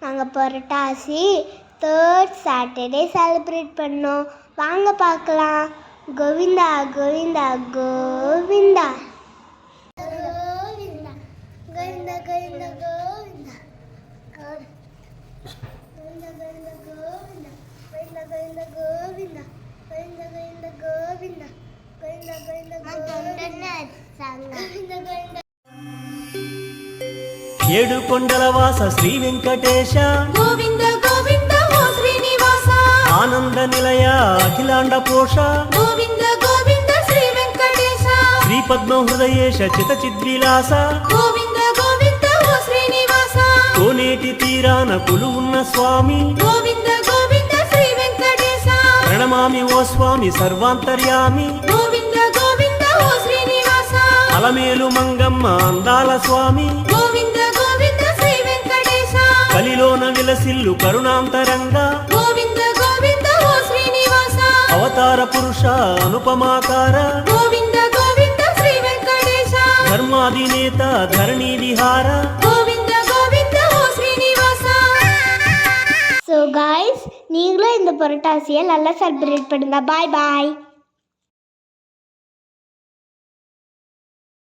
நாங்கள் புரட்டாசி 3rd Saturday celebrate பண்ணோம். வாங்க பார்க்கலாம். கோவிந்தா கோவிந்தா கோவிந்தா கோவிந்தா கோவிந்தா கோவிந்தா கோவிந்தா கோவிந்தா கோவிந்தா கோவிந்தா கோவிந்தா கோவிந்தா கோவிந்தா கோவிந்தா கோவிந்தா கோவிந்தா கோவிந்தா கோவிந்தா ఏడు కొండల వాస శ్రీ వెంకటేశ గోవింద గోవింద ఓ శ్రీనివాస ఆనంద నిలయ అఖిలాండ పోష గోవింద గోవింద శ్రీ వెంకటేశ శ్రీ పద్మ హృదయేశ చిత చిద్విలాస గోవింద గోవింద ఓ శ్రీనివాస కోనేటి తీరాన కొలువున్న స్వామి గోవింద గోవింద శ్రీ వెంకటేశ ప్రణమామి ఓ స్వామి సర్వాంతర్యామి గోవింద గోవింద ఓ శ్రీనివాస అలమేలు మంగమ్మ అందాల స్వామి గోవింద గోవింద శ్రీ వెంకటేశ కలిలోన విలసిల్లు కరుణాంతరంగా గోవింద గోవింద ఓ శ్రీనివాస అవతార పురుష అనుపమాకార గోవింద గోవింద శ్రీ వెంకటేశ ధర్మాధినేత ధరణి విహార గోవింద గోవింద ఓ శ్రీనివాస. ஸோ காய்ஸ், நீங்களும் இந்த புரட்டாசியை நல்லா செலிப்ரேட் பண்ணுங்க. பாய் பாய்.